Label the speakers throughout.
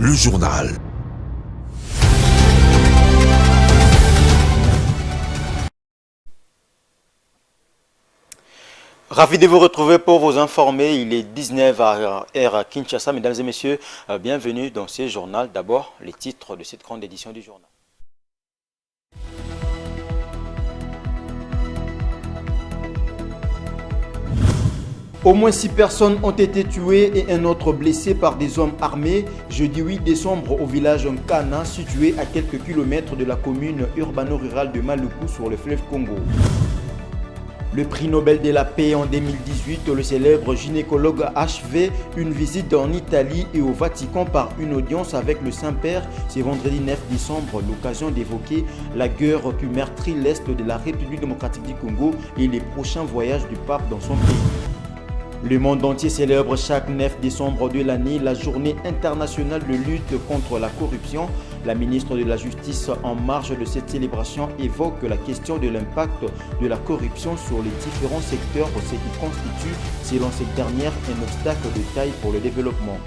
Speaker 1: le journal.
Speaker 2: Ravi de vous retrouver pour vous informer. Il est 19 h à Kinshasa. Mesdames et messieurs, bienvenue dans ce journal. D'abord, les titres de cette grande édition du journal. Au moins 6 personnes ont été tuées et un autre blessé par des hommes armés jeudi 8 décembre au village Nkana, situé à quelques kilomètres de la commune urbano-rurale de Maluku sur le fleuve Congo. Le prix Nobel de la paix en 2018, le célèbre gynécologue a achevé une visite en Italie et au Vatican par une audience avec le Saint-Père. C'est vendredi 9 décembre, l'occasion d'évoquer la guerre qui meurtrit l'Est de la République démocratique du Congo et les prochains voyages du pape dans son pays. Le monde entier célèbre chaque 9 décembre de l'année la journée internationale de lutte contre la corruption. La ministre de la Justice, en marge de cette célébration, évoque la question de l'impact de la corruption sur les différents secteurs, ce qui constitue, selon cette dernière, un obstacle de taille pour le développement.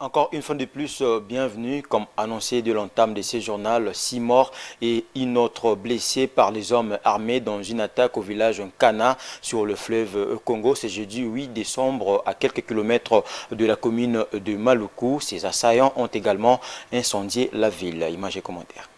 Speaker 2: Encore une fois de plus, bienvenue. Comme annoncé de l'entame de ce journal, 6 morts et une autre blessée par les hommes armés dans une attaque au village Nkana sur le fleuve Congo. C'est jeudi 8 décembre à quelques kilomètres de la commune de Maluku. Ces assaillants ont également incendié la ville. Images et commentaires.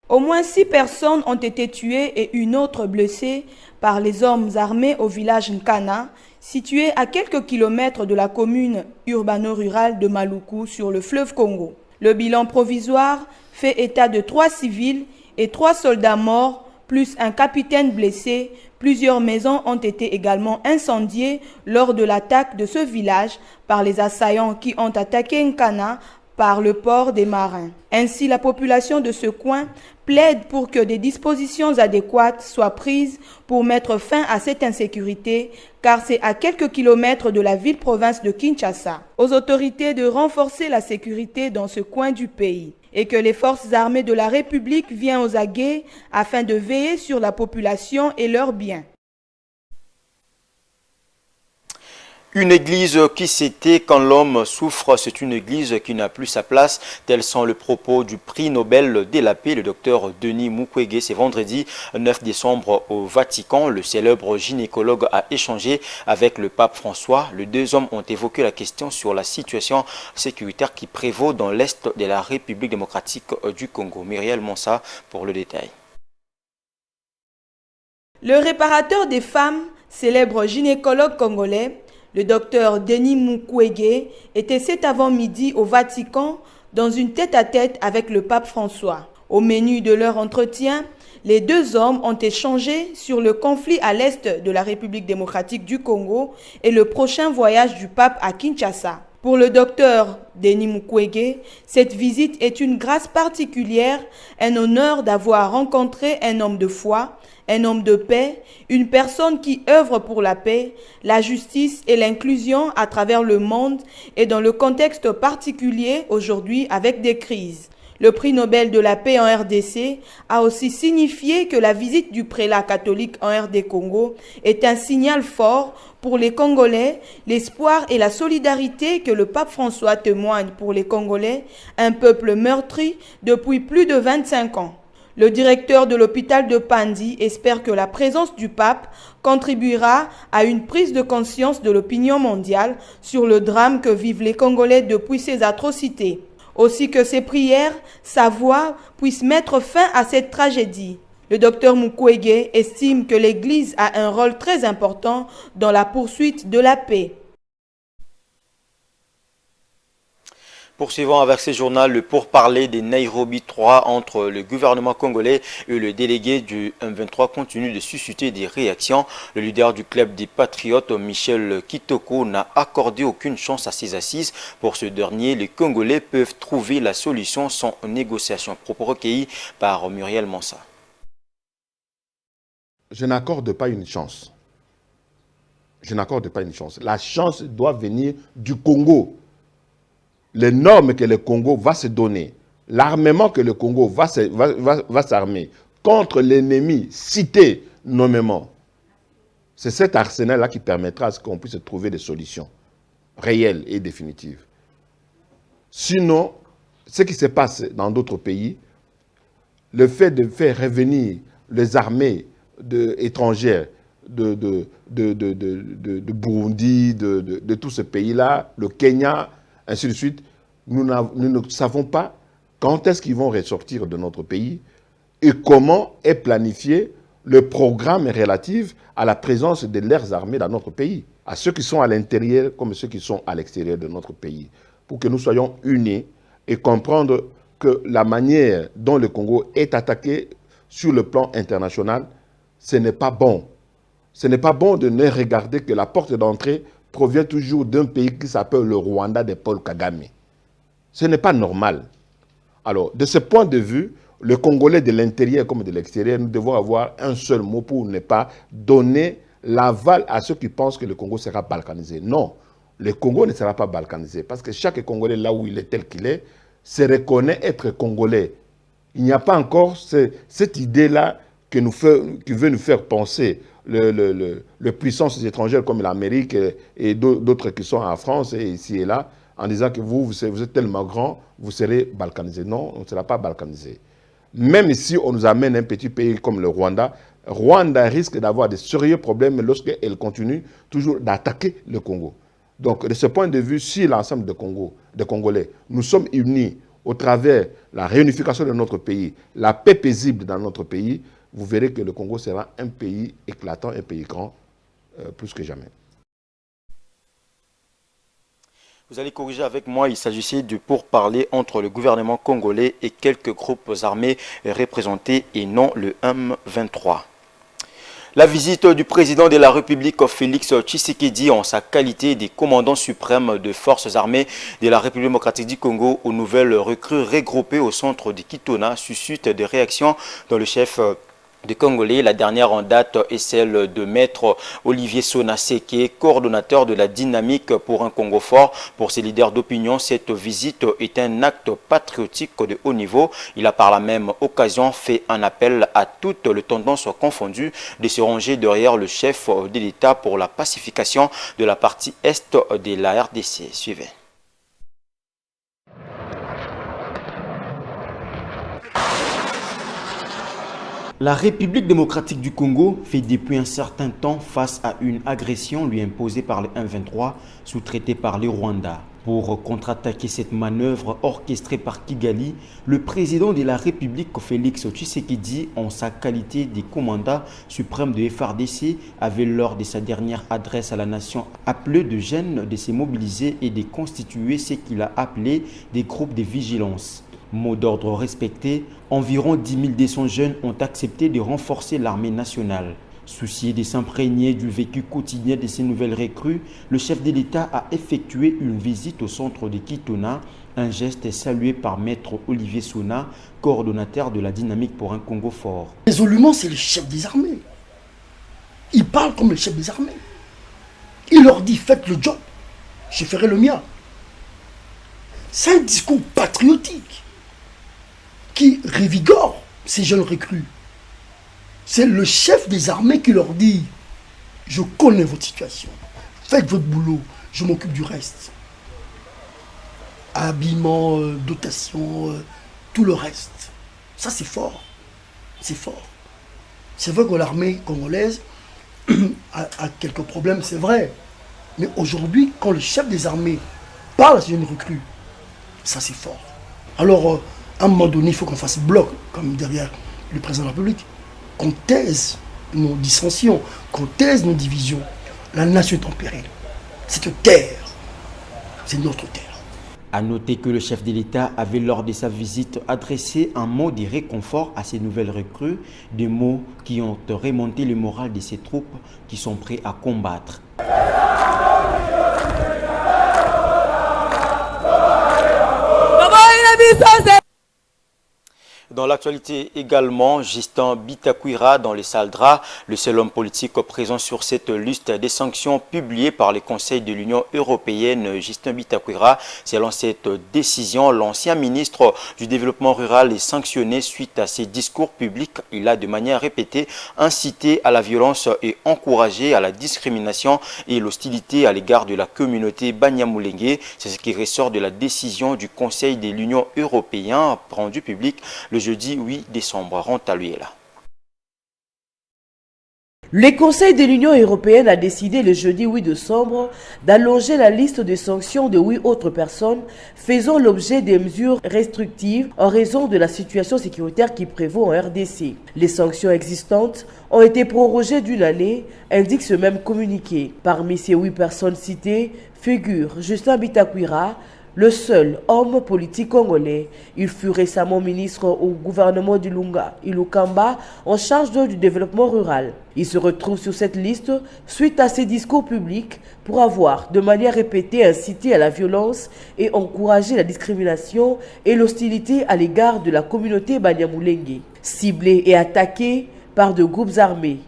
Speaker 3: Au moins 6 personnes ont été tuées et une autre blessée par les hommes armés au village Nkana, situé à quelques kilomètres de la commune urbano-rurale de Maluku sur le fleuve Congo. Le bilan provisoire fait état de 3 civils et 3 soldats morts, plus un capitaine blessé. Plusieurs maisons ont été également incendiées lors de l'attaque de ce village par les assaillants qui ont attaqué Nkana par le port des marins. Ainsi, la population de ce coin plaide pour que des dispositions adéquates soient prises pour mettre fin à cette insécurité, car c'est à quelques kilomètres de la ville-province de Kinshasa. Aux autorités de renforcer la sécurité dans ce coin du pays et que les forces armées de la République viennent aux aguets afin de veiller sur la population et leurs biens.
Speaker 2: Une église qui s'était quand l'homme souffre, c'est une église qui n'a plus sa place. Tels sont les propos du prix Nobel de la paix, le docteur Denis Mukwege. C'est vendredi 9 décembre au Vatican. Le célèbre gynécologue a échangé avec le pape François. Les deux hommes ont évoqué la question sur la situation sécuritaire qui prévaut dans l'Est de la République démocratique du Congo. Myriel Monsa pour le détail.
Speaker 3: Le réparateur des femmes, célèbre gynécologue congolais, le docteur Denis Mukwege était cet avant-midi au Vatican dans une tête-à-tête avec le pape François. Au menu de leur entretien, les deux hommes ont échangé sur le conflit à l'est de la République démocratique du Congo et le prochain voyage du pape à Kinshasa. Pour le docteur Denis Mukwege, cette visite est une grâce particulière, un honneur d'avoir rencontré un homme de foi, un homme de paix, une personne qui œuvre pour la paix, la justice et l'inclusion à travers le monde et dans le contexte particulier aujourd'hui avec des crises. Le prix Nobel de la paix en RDC a aussi signifié que la visite du prélat catholique en RD Congo est un signal fort pour les Congolais, l'espoir et la solidarité que le pape François témoigne pour les Congolais, un peuple meurtri depuis plus de 25 ans. Le directeur de l'hôpital de Pandi espère que la présence du pape contribuera à une prise de conscience de l'opinion mondiale sur le drame que vivent les Congolais depuis ces atrocités. Aussi que ses prières, sa voix puissent mettre fin à cette tragédie. Le docteur Mukwege estime que l'Église a un rôle très important dans la poursuite de la paix.
Speaker 2: Poursuivons avec ce journal le pourparler des Nairobi 3 entre le gouvernement congolais et le délégué du M23 continue de susciter des réactions. Le leader du club des Patriotes, Michel Kitoko, n'a accordé aucune chance à ses assises. Pour ce dernier, les Congolais peuvent trouver la solution sans négociation. Propos recueillis par Muriel Mansa.
Speaker 4: Je n'accorde pas une chance. Je n'accorde pas une chance. La chance doit venir du Congo. Les normes que le Congo va se donner, l'armement que le Congo va s'armer contre l'ennemi cité nommément, C'est cet arsenal-là qui permettra à ce qu'on puisse trouver des solutions réelles et définitives. Sinon, ce qui se passe dans d'autres pays, le fait de faire revenir les armées étrangères de Burundi, de tous ces pays-là, le Kenya, ainsi de suite, nous ne savons pas quand est-ce qu'ils vont ressortir de notre pays et comment est planifié le programme relatif à la présence de leurs armées dans notre pays, à ceux qui sont à l'intérieur comme ceux qui sont à l'extérieur de notre pays, pour que nous soyons unis et comprendre que la manière dont le Congo est attaqué sur le plan international, ce n'est pas bon. Ce n'est pas bon de ne regarder que la porte d'entrée provient toujours d'un pays qui s'appelle le Rwanda de Paul Kagame. Ce n'est pas normal. Alors, de ce point de vue, le Congolais de l'intérieur comme de l'extérieur, nous devons avoir un seul mot pour ne pas donner l'aval à ceux qui pensent que le Congo sera balkanisé. Non, le Congo ne sera pas balkanisé parce que chaque Congolais, là où il est tel qu'il est, se reconnaît être Congolais. Il n'y a pas encore cette idée-là qui veut nous faire penser les puissances étrangères comme l'Amérique et d'autres qui sont en France et ici et là, en disant que vous êtes tellement grand, vous serez balkanisé. Non, on ne sera pas balkanisé. Même si on nous amène un petit pays comme le Rwanda, Rwanda risque d'avoir de sérieux problèmes lorsqu'elle continue toujours d'attaquer le Congo. Donc, de ce point de vue, si l'ensemble des Congolais, nous sommes unis au travers de la réunification de notre pays, la paix paisible dans notre pays, vous verrez que le Congo sera un pays éclatant, un pays grand, plus que jamais.
Speaker 2: Vous allez corriger avec moi, il s'agissait du pourparler entre le gouvernement congolais et quelques groupes armés représentés et non le M23. La visite du président de la République, Félix Tshisekedi, en sa qualité de commandant suprême des forces armées de la République démocratique du Congo aux nouvelles recrues regroupées au centre de Kitona, suscite des réactions dans le chef des Congolais. La dernière en date est celle de Maître Olivier Sonaseke, coordonnateur de la dynamique pour un Congo fort. Pour ses leaders d'opinion, cette visite est un acte patriotique de haut niveau. Il a par la même occasion fait un appel à toutes les tendances confondues de se ranger derrière le chef de l'État pour la pacification de la partie est de la RDC. Suivez. La République démocratique du Congo fait depuis un certain temps face à une agression lui imposée par le M23, sous-traité par le Rwanda. Pour contre-attaquer cette manœuvre orchestrée par Kigali, le président de la République, Félix Tshisekedi, en sa qualité de commandant suprême de FARDC, avait lors de sa dernière adresse à la nation appelé de jeunes de se mobiliser et de constituer ce qu'il a appelé des groupes de vigilance. Mot d'ordre respecté, environ 10 200 jeunes ont accepté de renforcer l'armée nationale. Soucié de s'imprégner du vécu quotidien de ces nouvelles recrues, le chef de l'État a effectué une visite au centre de Kitona, un geste salué par Maître Olivier Sona, coordonnateur de la dynamique pour un Congo fort.
Speaker 1: Résolument, c'est le chef des armées. Il parle comme le chef des armées. Il leur dit, faites le job, je ferai le mien. C'est un discours patriotique qui revigore ces jeunes recrues. C'est le chef des armées qui leur dit « Je connais votre situation, faites votre boulot, je m'occupe du reste. » Habillement, dotation, tout le reste. Ça c'est fort, c'est fort. C'est vrai que l'armée congolaise a quelques problèmes, c'est vrai. Mais aujourd'hui, quand le chef des armées parle à ces jeunes recrues, ça c'est fort. Alors, à un moment donné, il faut qu'on fasse bloc, comme derrière le président de la République, qu'on taise nos dissensions, qu'on taise nos divisions. La nation est en péril. Cette terre, c'est notre terre.
Speaker 2: A noter que le chef de l'État avait lors de sa visite adressé un mot de réconfort à ces nouvelles recrues, des mots qui ont remonté le moral de ces troupes qui sont prêts à combattre. Dans l'actualité également, Justin Bitakwira dans les salles draps, le seul homme politique présent sur cette liste des sanctions publiée par les conseils de l'Union européenne, Justin Bitakwira. Selon cette décision, l'ancien ministre du Développement rural est sanctionné suite à ses discours publics. Il a de manière répétée incité à la violence et encouragé à la discrimination et l'hostilité à l'égard de la communauté Banyamulenge. C'est ce qui ressort de la décision du Conseil de l'Union européenne rendue publique le jeudi 8 décembre. Rontaluela.
Speaker 5: Le Conseil de l'Union européenne a décidé le jeudi 8 décembre d'allonger la liste de sanctions de 8 autres personnes faisant l'objet des mesures restrictives en raison de la situation sécuritaire qui prévaut en RDC. Les sanctions existantes ont été prorogées d'une année, indique ce même communiqué. Parmi ces 8 personnes citées figure Justin Bitakwira, le seul homme politique congolais. Il fut récemment ministre au gouvernement d'Ilunga, Ilukamba, en charge du développement rural. Il se retrouve sur cette liste suite à ses discours publics pour avoir, de manière répétée, incité à la violence et encouragé la discrimination et l'hostilité à l'égard de la communauté Banyamulenge, ciblée et attaquée par de groupes armés.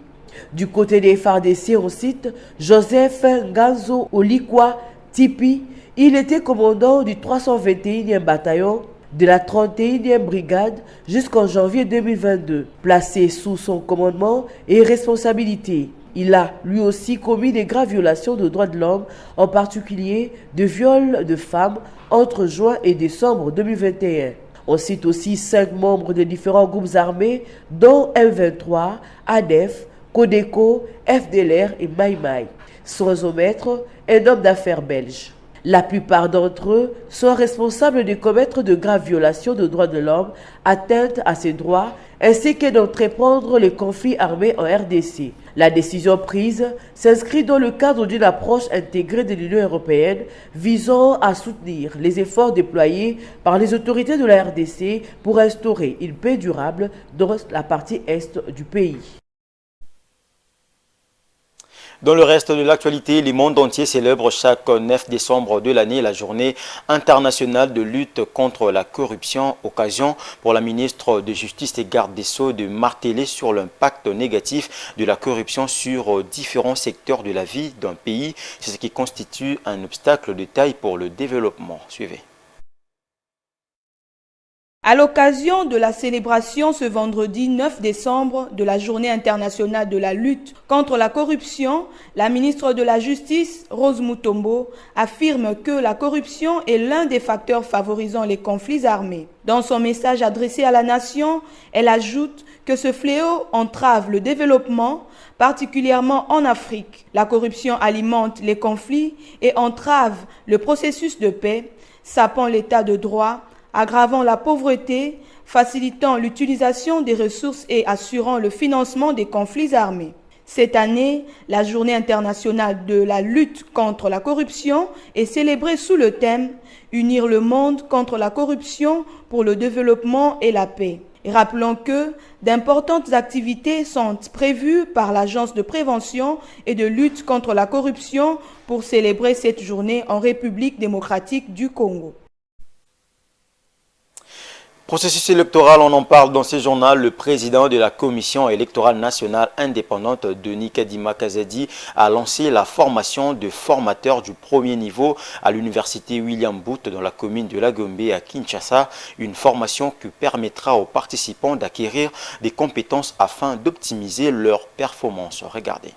Speaker 5: Du côté des FARDC, on cite Joseph Nganzo Olikwa Tipi. Il était commandant du 321e bataillon de la 31e brigade jusqu'en janvier 2022. Placé sous son commandement et responsabilité, il a lui aussi commis des graves violations de droits de l'homme, en particulier de viols de femmes entre juin et décembre 2021. On cite aussi 5 membres de différents groupes armés, dont M23, ADEF, Codeco, FDLR et Maïmaï, sans omettre un homme d'affaires belge. La plupart d'entre eux sont responsables de commettre de graves violations de droits de l'homme, atteintes à ses droits, ainsi que d'entreprendre les conflits armés en RDC. La décision prise s'inscrit dans le cadre d'une approche intégrée de l'Union européenne visant à soutenir les efforts déployés par les autorités de la RDC pour instaurer une paix durable dans la partie est du pays.
Speaker 2: Dans le reste de l'actualité, le monde entier célèbre chaque 9 décembre de l'année la journée internationale de lutte contre la corruption. Occasion pour la ministre de Justice et garde des Sceaux de marteler sur l'impact négatif de la corruption sur différents secteurs de la vie d'un pays. C'est ce qui constitue un obstacle de taille pour le développement. Suivez.
Speaker 3: À l'occasion de la célébration ce vendredi 9 décembre de la Journée internationale de la lutte contre la corruption, la ministre de la Justice, Rose Mutombo, affirme que la corruption est l'un des facteurs favorisant les conflits armés. Dans son message adressé à la nation, elle ajoute que ce fléau entrave le développement, particulièrement en Afrique. La corruption alimente les conflits et entrave le processus de paix, sapant l'état de droit, aggravant la pauvreté, facilitant l'utilisation des ressources et assurant le financement des conflits armés. Cette année, la Journée internationale de la lutte contre la corruption est célébrée sous le thème « Unir le monde contre la corruption pour le développement et la paix ». Et rappelons que d'importantes activités sont prévues par l'Agence de prévention et de lutte contre la corruption pour célébrer cette journée en République démocratique du Congo.
Speaker 2: Processus électoral, on en parle dans ce journal. Le président de la Commission électorale nationale indépendante, Denis Kadima Kazadi, a lancé la formation de formateurs du premier niveau à l'université William Booth dans la commune de Lagombe à Kinshasa. Une formation qui permettra aux participants d'acquérir des compétences afin d'optimiser leur performance. Regardez.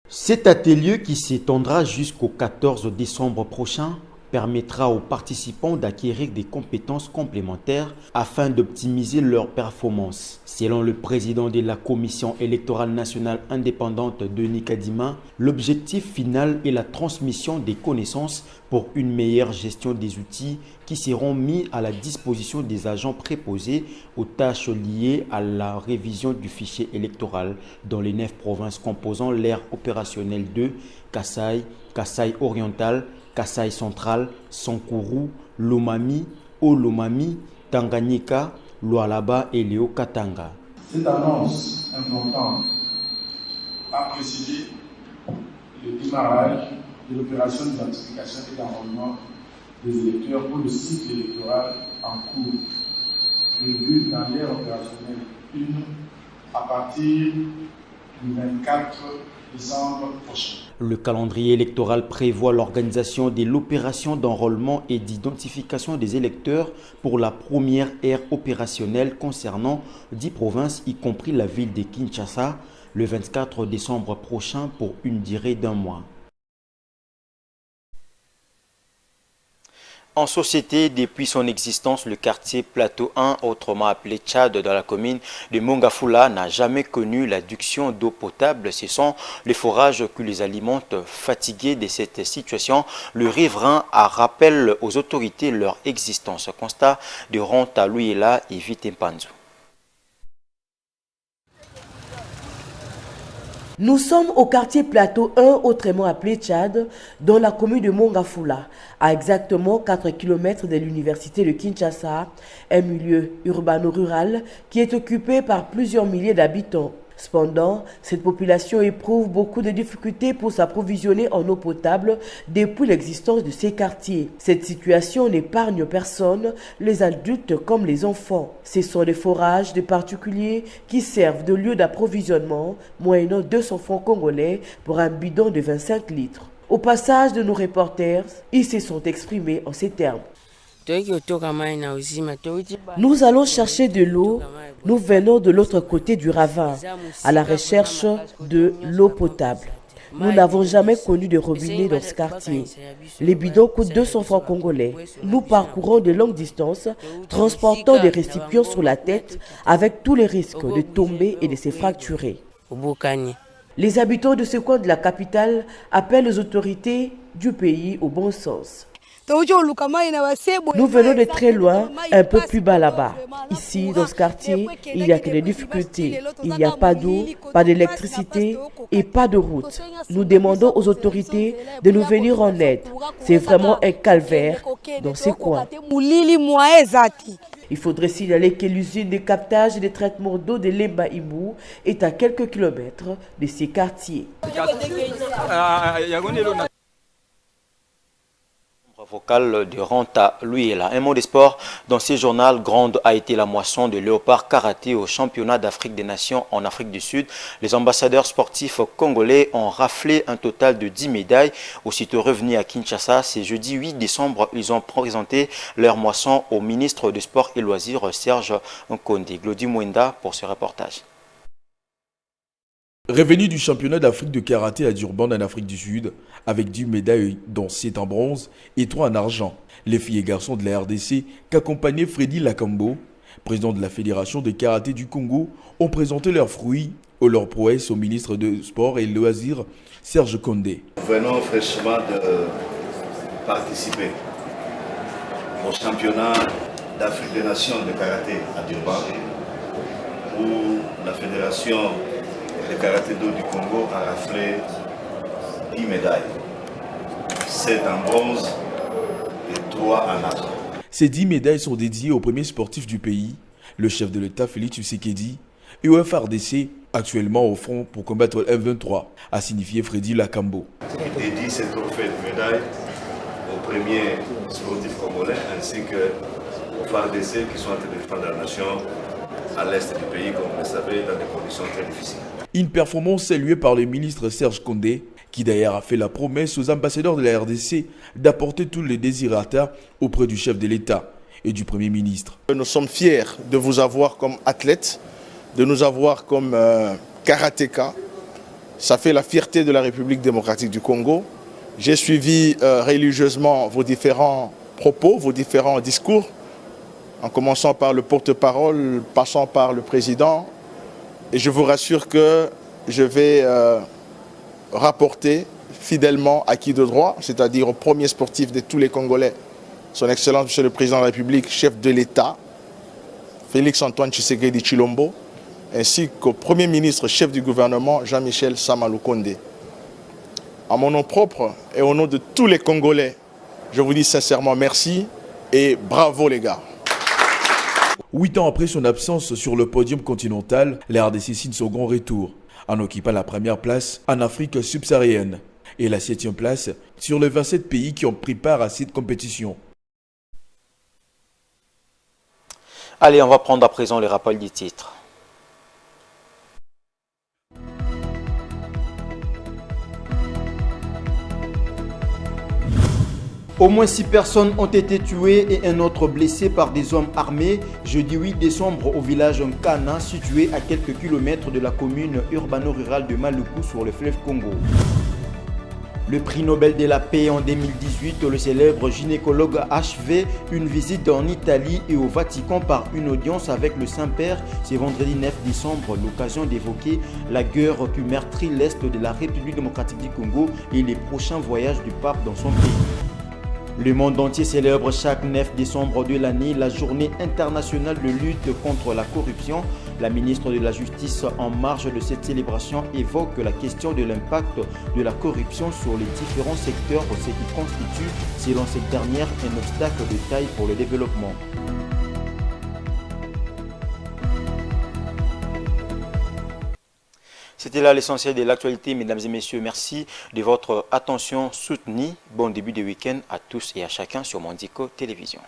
Speaker 2: Cet atelier qui s'étendra jusqu'au 14 décembre prochain permettra aux participants d'acquérir des compétences complémentaires afin d'optimiser leur performance. Selon le président de la Commission électorale nationale indépendante, Denis Kadima, l'objectif final est la transmission des connaissances pour une meilleure gestion des outils qui seront mis à la disposition des agents préposés aux tâches liées à la révision du fichier électoral dans les 9 provinces composant l'aire opérationnelle de Kasai, Kasai oriental, Kasai central, Sankuru, Lomami, Olomami, Tanganyika, Lualaba et Léo Katanga.
Speaker 6: Cette annonce importante a précisé le démarrage de l'opération d'identification et d'enrôlement des électeurs pour le cycle électoral en cours, prévu dans l'ère opérationnelle 1 à partir du 24 décembre prochain.
Speaker 2: Le calendrier électoral prévoit l'organisation de l'opération d'enrôlement et d'identification des électeurs pour la première ère opérationnelle concernant 10 provinces, y compris la ville de Kinshasa, le 24 décembre prochain pour une durée d'1 mois. En société, depuis son existence, le quartier Plateau 1, autrement appelé Tchad dans la commune de Mongafula, n'a jamais connu l'adduction d'eau potable. Ce sont les forages qui les alimentent. Fatigués de cette situation, le riverain rappelle aux autorités leur existence. Constat de Ronta Luyela et Vite Mpanzu.
Speaker 5: Nous sommes au quartier Plateau 1, autrement appelé Tchad, dans la commune de Mongafula, à exactement 4 km de l'université de Kinshasa, un milieu urbano-rural qui est occupé par plusieurs milliers d'habitants. Cependant, cette population éprouve beaucoup de difficultés pour s'approvisionner en eau potable depuis l'existence de ces quartiers. Cette situation n'épargne personne, les adultes comme les enfants. Ce sont des forages de particuliers qui servent de lieu d'approvisionnement, moyennant 200 francs congolais pour un bidon de 25 litres. Au passage de nos reporters, ils se sont exprimés en ces termes. Nous allons chercher de l'eau. Nous venons de l'autre côté du ravin, à la recherche de l'eau potable. Nous n'avons jamais connu de robinet dans ce quartier. Les bidons coûtent 200 francs congolais. Nous parcourons de longues distances, transportant des récipients sur la tête avec tous les risques de tomber et de se fracturer. Les habitants de ce coin de la capitale appellent les autorités du pays au bon sens. Nous venons de très loin, un peu plus bas là-bas. Ici, dans ce quartier, il n'y a que des difficultés. Il n'y a pas d'eau, pas d'électricité et pas de route. Nous demandons aux autorités de nous venir en aide. C'est vraiment un calvaire dans ces coins. Il faudrait signaler que l'usine de captage et de traitement d'eau de Lemba Imbu est à quelques kilomètres de ces quartiers.
Speaker 2: Vocal de Ronta Luyela. Un mot de sport. Dans ce journal, grande a été la moisson de léopard karaté au championnat d'Afrique des Nations en Afrique du Sud. Les ambassadeurs sportifs congolais ont raflé un total de 10 médailles. Aussitôt revenus à Kinshasa, ce jeudi 8 décembre, ils ont présenté leur moisson au ministre des Sports et Loisirs, Serge Nkonde. Glody Mwenda pour ce reportage.
Speaker 7: Revenu du championnat d'Afrique de karaté à Durban en Afrique du Sud, avec 10 médailles dont 7 en bronze et 3 en argent. Les filles et garçons de la RDC, qu'accompagnait Freddy Lakambo, président de la Fédération de karaté du Congo, ont présenté leurs fruits ou leurs prouesses au ministre des Sports et Loisirs, Serge Condé.
Speaker 8: Nous venons fraîchement de participer au championnat d'Afrique des Nations de karaté à Durban, où la Fédération le karaté-do du Congo a raflé 10 médailles, 7 en bronze et 3 en argent.
Speaker 7: Ces 10 médailles sont dédiées aux premiers sportifs du pays, le chef de l'État Félix Tshisekedi et au FARDC, actuellement au front pour combattre le F-23, a signifié Freddy Lakambo.
Speaker 8: Dédie ces trophées de médailles aux premiers sportifs congolais ainsi qu'aux FARDC qui sont en train de défendre la nation à l'est du pays, comme vous le savez, dans des conditions très difficiles.
Speaker 7: Une performance saluée par le ministre Serge Condé, qui d'ailleurs a fait la promesse aux ambassadeurs de la RDC d'apporter tous les désirata auprès du chef de l'État et du Premier ministre.
Speaker 9: Nous sommes fiers de vous avoir comme athlète, de nous avoir comme karatéka. Ça fait la fierté de la République démocratique du Congo. J'ai suivi religieusement vos différents propos, vos différents discours, en commençant par le porte-parole, passant par le président. Et je vous rassure que je vais rapporter fidèlement à qui de droit, c'est-à-dire au premier sportif de tous les Congolais, son Excellence Monsieur le Président de la République, chef de l'État, Félix-Antoine Tshisekedi Tshilombo, ainsi qu'au Premier ministre, chef du gouvernement, Jean-Michel Sama Lukonde. À mon nom propre et au nom de tous les Congolais, je vous dis sincèrement merci et bravo les gars.
Speaker 7: 8 ans après son absence sur le podium continental, la RDC signe son grand retour, en occupant la première place en Afrique subsaharienne et la 7e place sur les 27 pays qui ont pris part à cette compétition.
Speaker 2: Allez, on va prendre à présent les rappels du titre. Au moins 6 personnes ont été tuées et un autre blessé par des hommes armés jeudi 8 décembre au village Nkana, situé à quelques kilomètres de la commune urbano-rurale de Maluku sur le fleuve Congo. Le prix Nobel de la paix en 2018, le célèbre gynécologue a achevé une visite en Italie et au Vatican par une audience avec le Saint-Père ce vendredi 9 décembre, l'occasion d'évoquer la guerre qui meurtrit l'Est de la République démocratique du Congo et les prochains voyages du pape dans son pays. Le monde entier célèbre chaque 9 décembre de l'année la journée internationale de lutte contre la corruption. La ministre de la Justice, en marge de cette célébration, évoque la question de l'impact de la corruption sur les différents secteurs, ce qui constitue, selon cette dernière, un obstacle de taille pour le développement. C'était là l'essentiel de l'actualité, mesdames et messieurs. Merci de votre attention soutenue. Bon début de week-end à tous et à chacun sur Mondico Télévision.